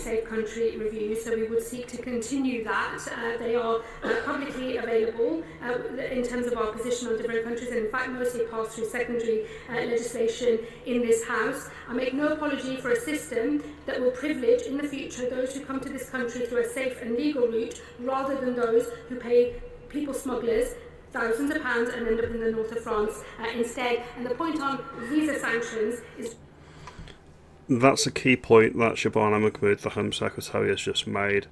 safe country reviews, so we would seek to continue that. They are publicly available in terms of our position on different countries, and in fact mostly passed through secondary legislation in this House. I make no apology for a system that will privilege in the future those who come to this country through a safe and legal route rather than those who pay people smugglers thousands of pounds and end up in the north of France instead. And the point on visa sanctions is... That's a key point that Shabana Mahmood, the Home Secretary, has just made.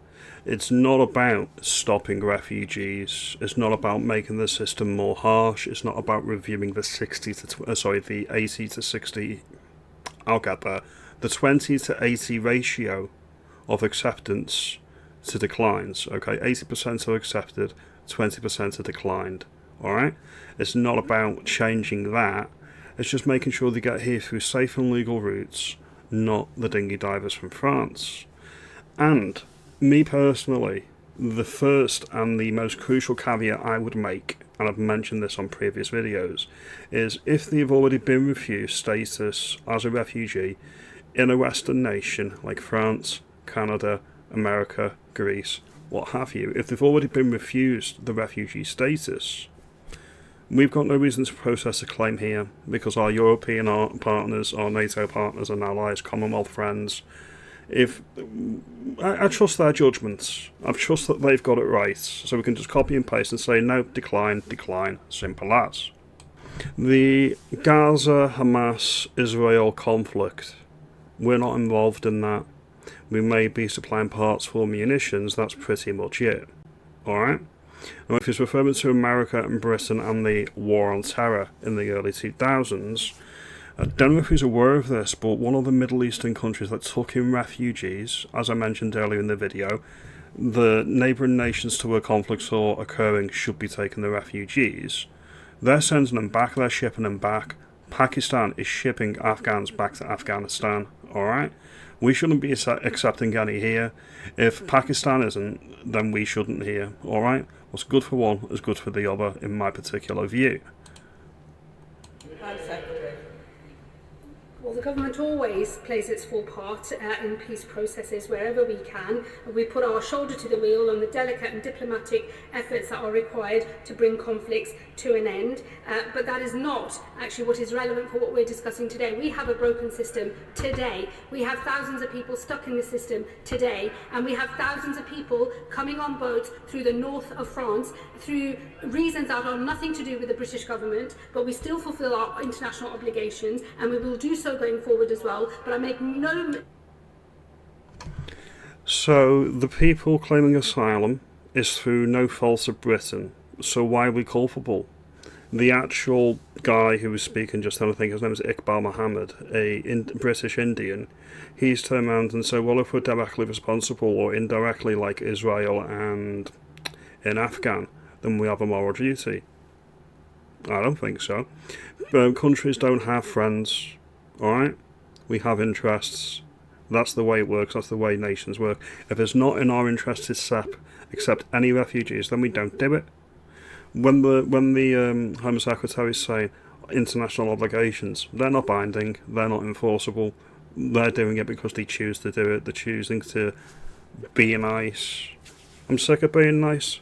It's not about stopping refugees. It's not about making the system more harsh. It's not about reviewing the 80 to 60. I'll get there. The 20 to 80 ratio of acceptance to declines. Okay, 80% are accepted, 20% are declined. All right. It's not about changing that. It's just making sure they get here through safe and legal routes, not the dinghy divers from France. And me personally, the first and the most crucial caveat I would make, and I've mentioned this on previous videos, is if they've already been refused status as a refugee in a Western nation like France, Canada, America, Greece, what have you, if they've already been refused the refugee status, we've got no reason to process a claim here because our European partners, our NATO partners and allies, Commonwealth friends, I trust their judgments. I trust that they've got it right. So we can just copy and paste and say, no, decline, decline, simple as. The Gaza-Hamas-Israel conflict, we're not involved in that. We may be supplying parts for munitions, that's pretty much it. Alright? Now, if he's referring to America and Britain and the war on terror in the early 2000s, I don't know if he's aware of this, but one of the Middle Eastern countries that took in refugees, as I mentioned earlier in the video, the neighbouring nations to where conflicts are occurring should be taking the refugees. They're sending them back, they're shipping them back. Pakistan is shipping Afghans back to Afghanistan, alright? We shouldn't be accepting any here. If Pakistan isn't, then we shouldn't here, alright? What's good for one is good for the other, in my particular view. Well, the government always plays its full part in peace processes wherever we can. We put our shoulder to the wheel on the delicate and diplomatic efforts that are required to bring conflicts to an end. But that is not actually what is relevant for what we're discussing today. We have a broken system today. We have thousands of people stuck in the system today. And we have thousands of people coming on boats through the north of France through reasons that are nothing to do with the British government, but we still fulfil our international obligations, and we will do so going forward as well. But I make no... So the people claiming asylum is through no fault of Britain. So why are we culpable? The actual guy who was speaking just then, I think his name is Iqbal Mohammed, a British Indian, he's turned around and said, well, if we're directly responsible or indirectly like Israel and in Afghan, then we have a moral duty. I don't think so. Countries don't have friends, alright? We have interests. That's the way it works, that's the way nations work. If it's not in our interest to accept any refugees, then we don't do it. When the Home Secretary is saying international obligations, they're not binding, they're not enforceable, they're doing it because they choose to do it, they're choosing to be nice. I'm sick of being nice.